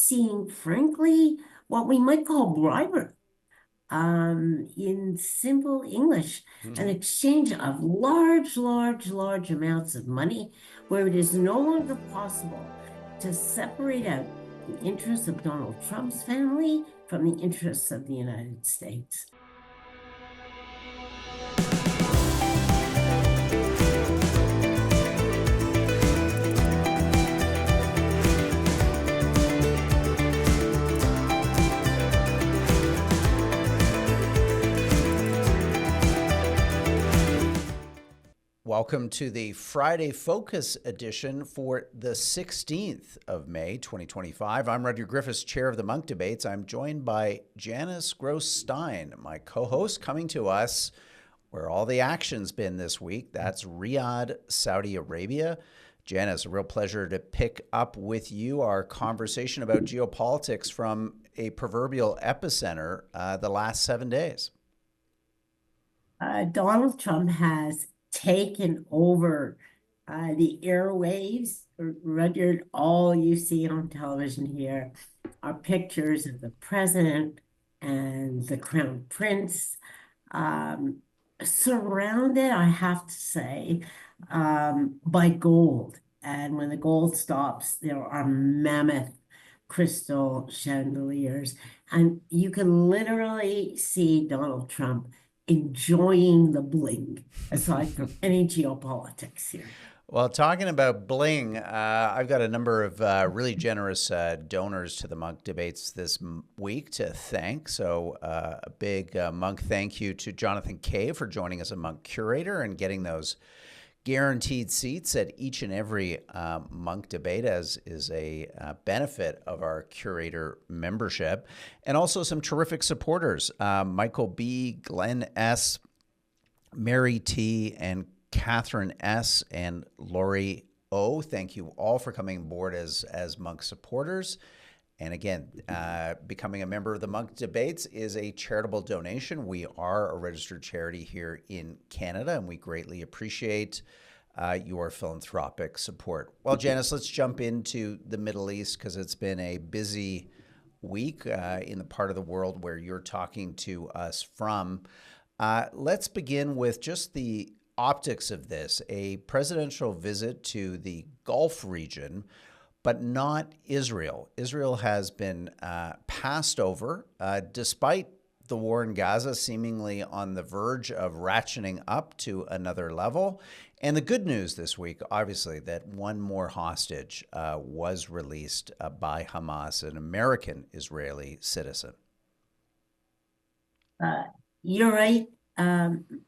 seeing, frankly, what we might call bribery. In simple English, an exchange of large, large, large amounts of money where it is no longer possible to separate out the interests of Donald Trump's family from the interests of the United States. Welcome to the Friday Focus edition for the 16th of May, 2025. I'm Rudyard Griffiths, chair of the Monk Debates. I'm joined by Janice Gross-Stein, my co-host, coming to us where all the action's been this week. That's Riyadh, Saudi Arabia. Janice, a real pleasure to pick up with you our conversation about geopolitics from a proverbial epicenter the last 7 days. Donald Trump has taken over the airwaves. Rudyard, all you see on television here are pictures of the president and the crown prince, surrounded, I have to say, by gold. And when the gold stops, there are mammoth crystal chandeliers. And you can literally see Donald Trump enjoying the bling, aside from any geopolitics here. Well, talking about bling, I've got a number of really generous donors to the Monk Debates this week to thank. So a big Monk thank you to Jonathan Kay for joining as a Monk curator and getting those guaranteed seats at each and every Monk Debate, as is a benefit of our curator membership. And also some terrific supporters, Michael B., Glenn S., Mary T., and Catherine S., and Lori O. Thank you all for coming aboard as Monk supporters. And again, becoming a member of the Monk Debates is a charitable donation. We are a registered charity here in Canada, and we greatly appreciate your philanthropic support. Well, Janice, let's jump into the Middle East because it's been a busy week in the part of the world where you're talking to us from. Let's begin with just the optics of this, a presidential visit to the Gulf region, but not Israel. Israel has been passed over, despite the war in Gaza seemingly on the verge of ratcheting up to another level. And the good news this week, obviously, that one more hostage was released by Hamas, an American Israeli citizen. You're right,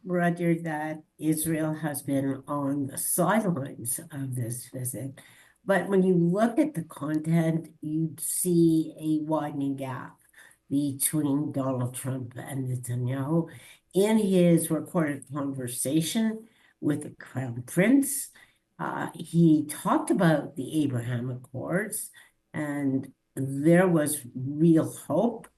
Roger, that Israel has been on the sidelines of this visit. But when you look at the content, you'd see a widening gap between Donald Trump and Netanyahu. In his recorded conversation with the Crown Prince, he talked about the Abraham Accords, and there was real hope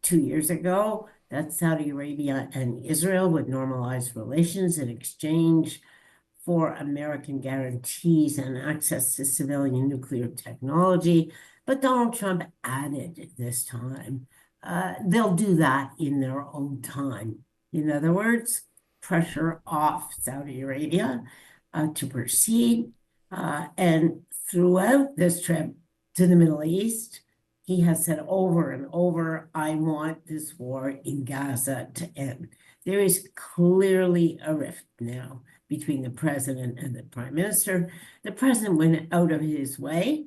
2 years ago that Saudi Arabia and Israel would normalize relations in exchange for American guarantees and access to civilian nuclear technology. But Donald Trump added this time, they'll do that in their own time. In other words, pressure off Saudi Arabia to proceed. And throughout this trip to the Middle East, he has said over and over, I want this war in Gaza to end. There is clearly a rift now between the president and the prime minister. The president went out of his way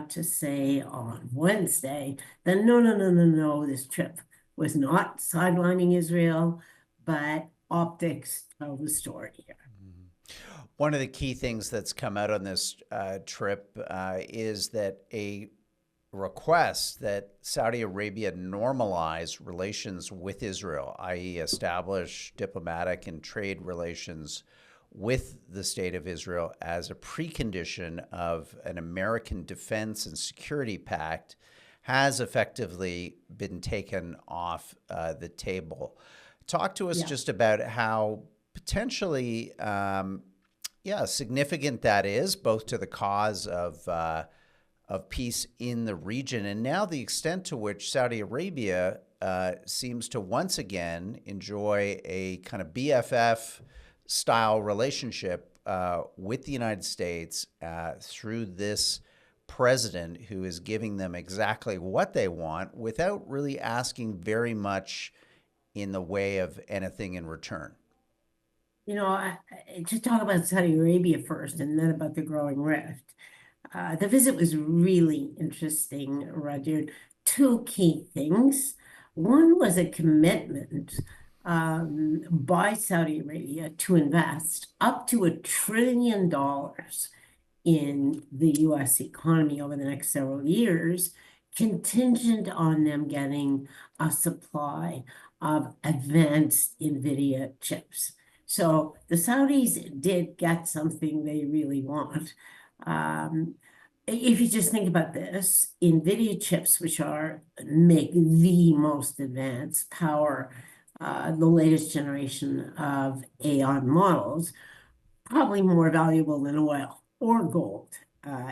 to say on Wednesday that no, this trip was not sidelining Israel, but optics tell the story here. One of the key things that's come out on this trip is that a request that Saudi Arabia normalize relations with Israel, i.e. establish diplomatic and trade relations with the state of Israel as a precondition of an American defense and security pact, has effectively been taken off the table. Talk to us just about how potentially significant that is, both to the cause of of peace in the region. And now the extent to which Saudi Arabia seems to once again enjoy a kind of BFF style relationship with the United States through this president who is giving them exactly what they want without really asking very much in the way of anything in return. You know, to talk about Saudi Arabia first and then about the growing rift. The visit was really interesting, Rudyard. Two key things. One was a commitment by Saudi Arabia to invest up to $1 trillion in the US economy over the next several years, contingent on them getting a supply of advanced NVIDIA chips. So the Saudis did get something they really want. If you just think about this, NVIDIA chips, which make the most advanced power, the latest generation of AI models, probably more valuable than oil or gold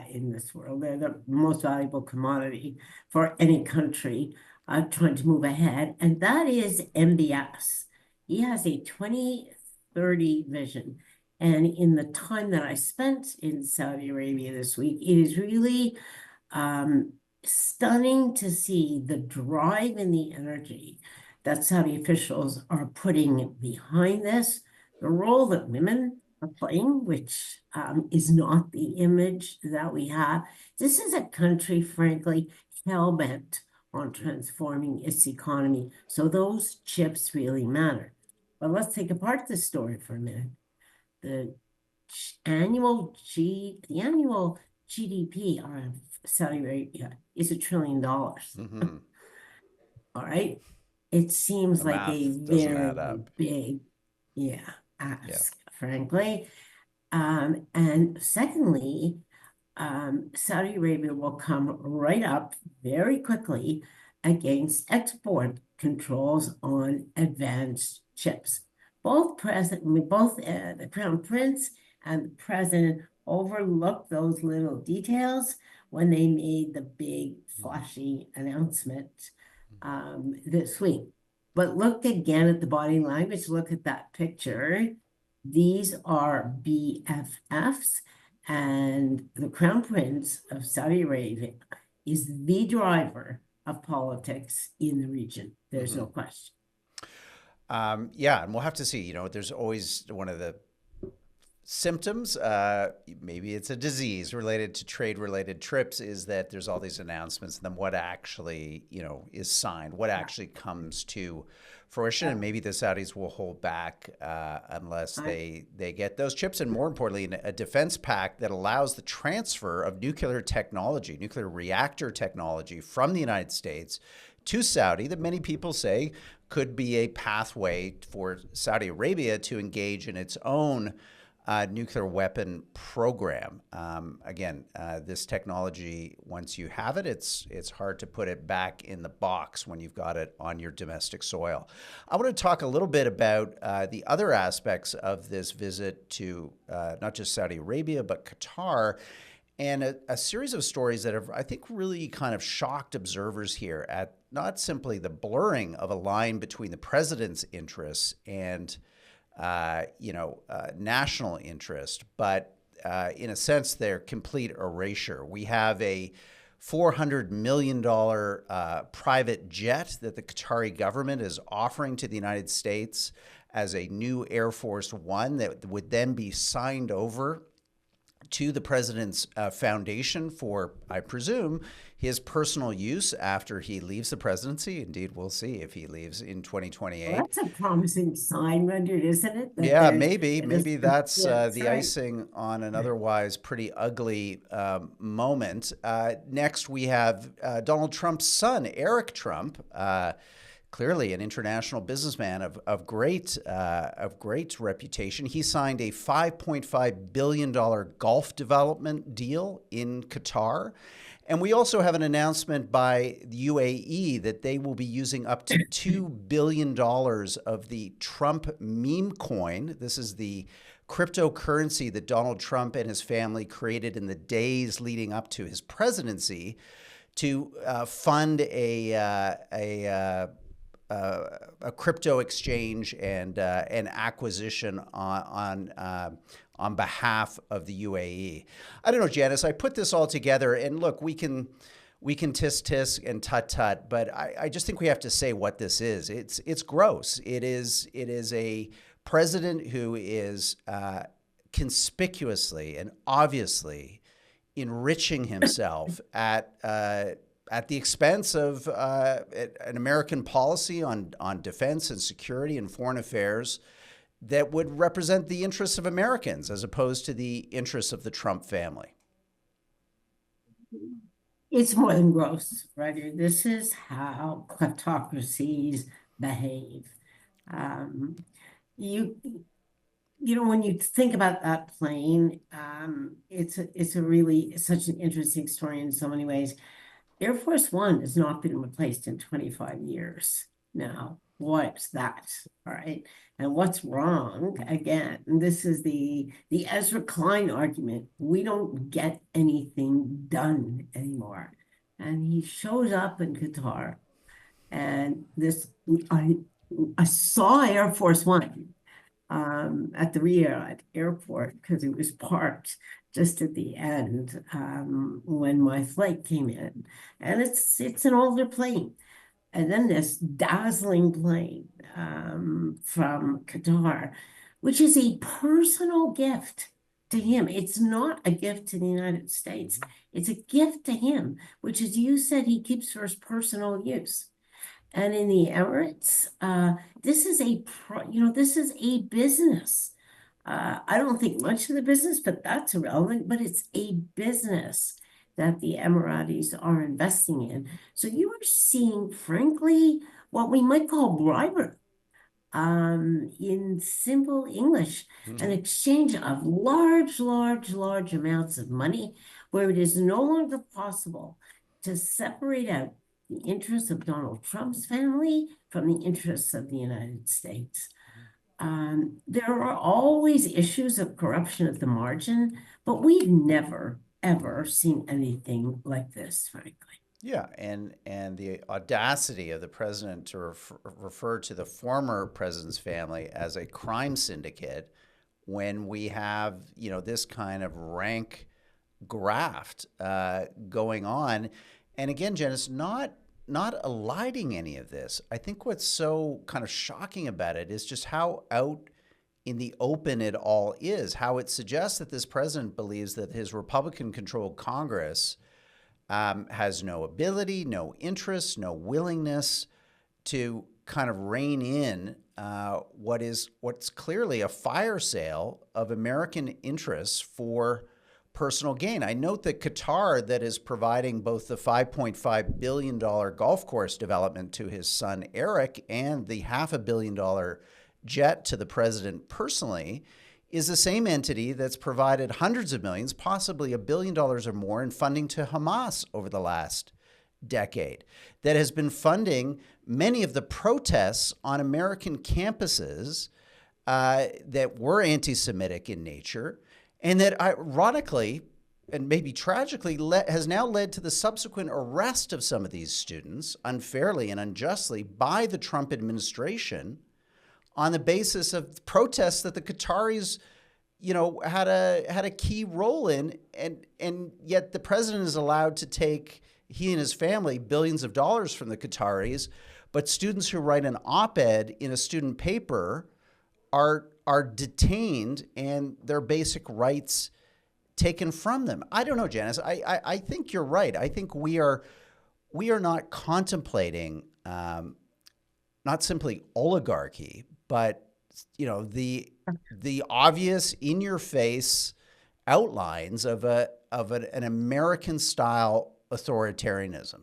in this world. They're the most valuable commodity for any country trying to move ahead, and that is MBS. He has a 2030 vision. And in the time that I spent in Saudi Arabia this week, it is really stunning to see the drive and the energy that Saudi officials are putting behind this, the role that women are playing, which is not the image that we have. This is a country, frankly, hell-bent on transforming its economy. So those chips really matter. But let's take apart this story for a minute. The annual GDP of Saudi Arabia is $1 trillion. Mm-hmm. All right. It seems The like a math doesn't very add up. big, ask, frankly. And secondly, Saudi Arabia will come right up very quickly against export controls on advanced chips. Both the Crown Prince and the President overlooked those little details when they made the big flashy announcement this week. But look again at the body language. Look at that picture. These are BFFs, and the Crown Prince of Saudi Arabia is the driver of politics in the region. There's no question. Yeah, and we'll have to see. You know, there's always one of the symptoms, maybe it's a disease related to trade-related trips, is that there's all these announcements, and then what actually, is signed, what actually comes to fruition, and maybe the Saudis will hold back unless they get those chips, and more importantly, a defense pact that allows the transfer of nuclear technology, nuclear reactor technology from the United States to Saudi, that many people say could be a pathway for Saudi Arabia to engage in its own nuclear weapon program. Again, this technology, once you have it, it's hard to put it back in the box when you've got it on your domestic soil. I want to talk a little bit about the other aspects of this visit to not just Saudi Arabia, but Qatar, and a series of stories that have, I think, really kind of shocked observers here at not simply the blurring of a line between the president's interests and national interest, but in a sense, their complete erasure. We have a $400 million private jet that the Qatari government is offering to the United States as a new Air Force One that would then be signed over to the president's foundation for, I presume, his personal use after he leaves the presidency. Indeed, we'll see if he leaves in 2028. Well, that's a promising sign, Rudyard, isn't it? Yeah, maybe that's the icing on an otherwise pretty ugly moment. Next, we have Donald Trump's son, Eric Trump. Clearly an international businessman of great reputation. He signed a $5.5 billion Gulf development deal in Qatar. And we also have an announcement by the UAE that they will be using up to $2 billion of the Trump meme coin. This is the cryptocurrency that Donald Trump and his family created in the days leading up to his presidency to fund a crypto exchange and an acquisition on behalf of the UAE. I don't know, Janice. I put this all together, and look, we can tisk tisk and tut tut, but I just think we have to say what this is. It's gross. It is a president who is conspicuously and obviously enriching himself at the expense of an American policy on defense and security and foreign affairs that would represent the interests of Americans as opposed to the interests of the Trump family. It's more than gross, right? This is how kleptocracies behave. Um, you when you think about that plane, it's a really such an interesting story in so many ways. Air Force One has not been replaced in 25 years now. What's that? All right. And what's wrong? Again, this is the Ezra Klein argument. We don't get anything done anymore. And he shows up in Qatar. And I saw Air Force One at the Riyadh airport because it was parked just at the end when my flight came in. And it's an older plane. And then this dazzling plane from Qatar, which is a personal gift to him. It's not a gift to the United States. It's a gift to him, which, as you said, he keeps for his personal use. And in the Emirates, this is this is a business. I don't think much of the business, but that's irrelevant. But it's a business that the Emiratis are investing in. So you are seeing, frankly, what we might call bribery. In simple English, an exchange of large amounts of money where it is no longer possible to separate out the interests of Donald Trump's family from the interests of the United States. There are always issues of corruption at the margin, but we've never, ever seen anything like this, frankly. Yeah, and the audacity of the president to refer to the former president's family as a crime syndicate when we have, this kind of rank graft going on. And again, Janice, not eliding any of this. I think what's so kind of shocking about it is just how out in the open it all is, how it suggests that this president believes that his Republican-controlled Congress has no ability, no interest, no willingness to kind of rein in what's clearly a fire sale of American interests for personal gain. I note that Qatar, that is providing both the $5.5 billion golf course development to his son Eric and the $500 million jet to the president personally, is the same entity that's provided hundreds of millions, possibly $1 billion or more in funding to Hamas over the last decade, that has been funding many of the protests on American campuses that were anti-Semitic in nature, and that ironically, and maybe tragically, has now led to the subsequent arrest of some of these students unfairly and unjustly by the Trump administration on the basis of protests that the Qataris, had a key role in, and yet the president is allowed to take, he and his family, billions of dollars from the Qataris, but students who write an op-ed in a student paper are detained and their basic rights taken from them. I don't know, Janice. I think you're right. I think we are not contemplating not simply oligarchy, but the obvious in-your-face outlines of an American-style authoritarianism.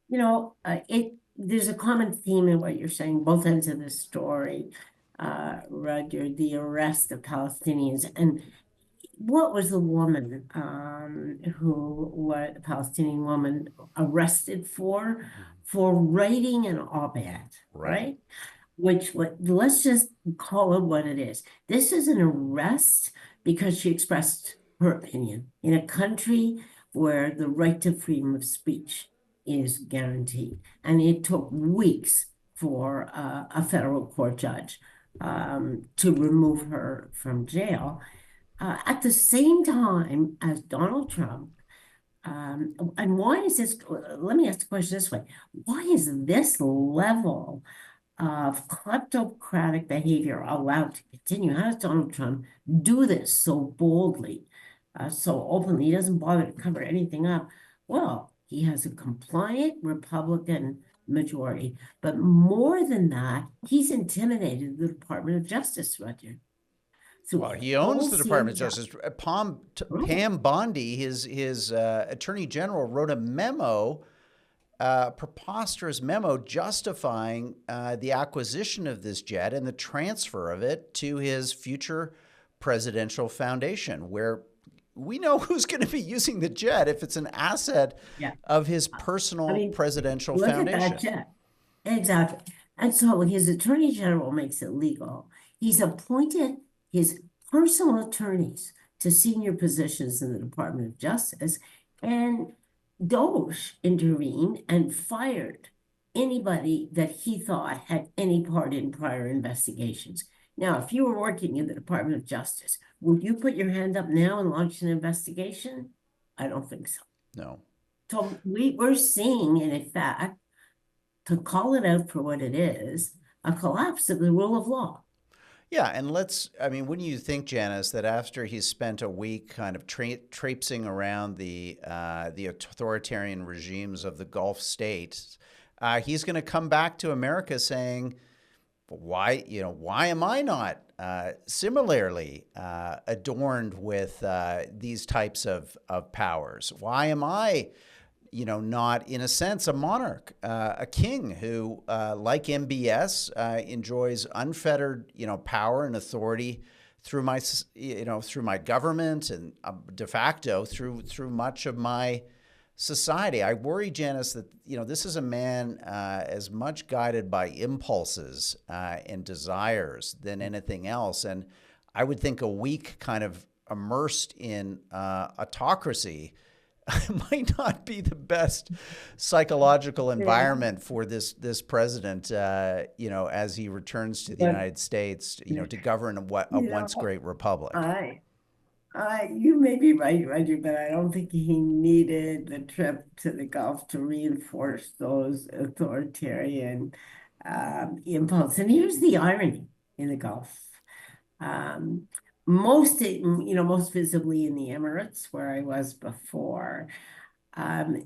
There's a common theme in what you're saying, both ends of the story, Rudyard, the arrest of Palestinians. And what was the woman what a Palestinian woman arrested for writing an op-ed, right? let's just call it what it is. This is an arrest because she expressed her opinion in a country where the right to freedom of speech is guaranteed. And it took weeks for a federal court judge to remove her from jail. At the same time as Donald Trump, and why is this? Let me ask the question this way. Why is this level of kleptocratic behavior allowed to continue? How does Donald Trump do this so boldly, so openly? He doesn't bother to cover anything up. Well, he has a compliant Republican majority, but more than that, he's intimidated the Department of Justice, Rudyard. So Well, he owns the Department of Justice. Pam Bondi, his attorney general, wrote a memo, preposterous memo, justifying the acquisition of this jet and the transfer of it to his future presidential foundation, where we know who's going to be using the jet if it's an asset of his personal presidential foundation. Look at that jet. Exactly. And so his attorney general makes it legal. He's appointed his personal attorneys to senior positions in the Department of Justice, and Doge intervened and fired anybody that he thought had any part in prior investigations. Now, if you were working in the Department of Justice, would you put your hand up now and launch an investigation? I don't think so. No. So we're seeing, in fact, to call it out for what it is, a collapse of the rule of law. Yeah, and wouldn't you think, Janice, that after he's spent a week kind of traipsing around the authoritarian regimes of the Gulf states, he's going to come back to America saying, why am I not similarly adorned with these types of powers? Why am I not, in a sense, a monarch, a king who, like MBS, enjoys unfettered, power and authority through my government and de facto through much of my society. I worry, Janice, that this is a man as much guided by impulses and desires than anything else, and I would think a week kind of immersed in autocracy might not be the best psychological environment for this president, as he returns to the United States, to govern a once great republic. You may be right, Roger, but I don't think he needed the trip to the Gulf to reinforce those authoritarian impulses. And here's the irony in the Gulf. Most visibly in the Emirates, where I was before.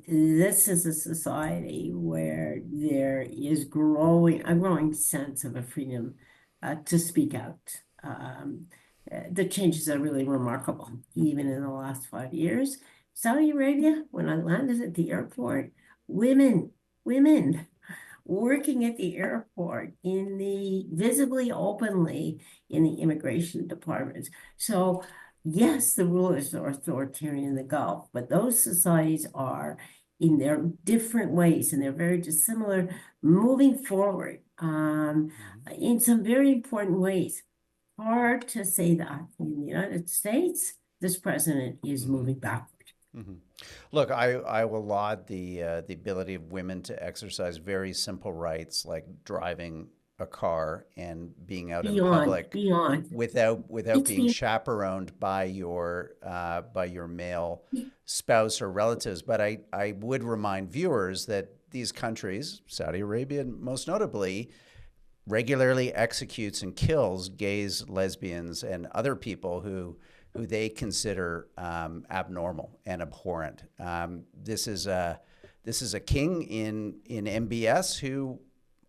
This is a society where there is a growing sense of a freedom to speak out. The changes are really remarkable, even in the last 5 years. Saudi Arabia, when I landed at the airport, women working at the airport visibly, openly in the immigration departments. So yes, the rulers are authoritarian in the Gulf, but those societies are, in their different ways, and they're very dissimilar, moving forward in some very important ways. Hard to say that in the United States, this president is moving backward. Mm-hmm. Look, I will laud the ability of women to exercise very simple rights like driving a car and being out in public without being chaperoned by your male spouse or relatives. But I would remind viewers that these countries, Saudi Arabia most notably, regularly executes and kills gays, lesbians, and other people who they consider abnormal and abhorrent. This is a king in MBS who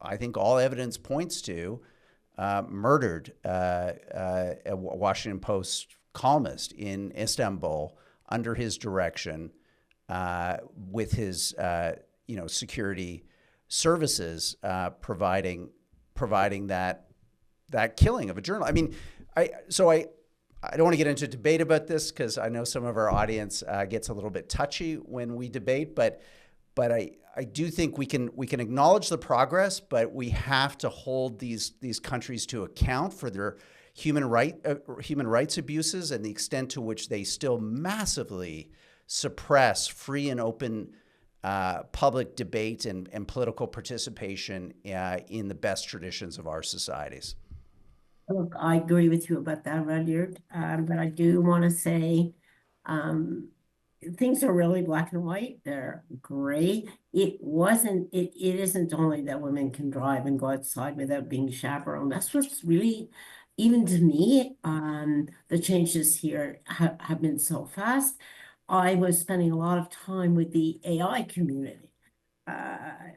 I think all evidence points to murdered a Washington Post columnist in Istanbul under his direction, with his security services providing that killing of a journalist. I mean, I don't want to get into a debate about this because I know some of our audience gets a little bit touchy when we debate, but but I do think we can acknowledge the progress, but we have to hold these countries to account for their human rights abuses and the extent to which they still massively suppress free and open public debate and political participation in the best traditions of our societies. Look, I agree with you about that, Rudyard. But I do want to say things are really black and white. They're gray. It isn't only that women can drive and go outside without being chaperoned. That's what's really, even to me, the changes here have been so fast. I was spending a lot of time with the AI community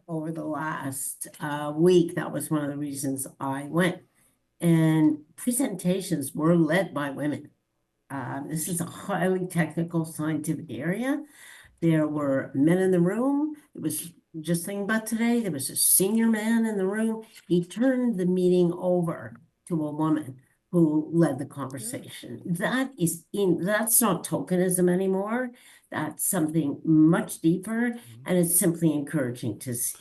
over the last week. That was one of the reasons I went. And presentations were led by women. This is a highly technical scientific area. There were men in the room. It was just thinking about today, there was a senior man in the room. He turned the meeting over to a woman who led the conversation. That's not tokenism anymore. That's something much deeper, and it's simply encouraging to see.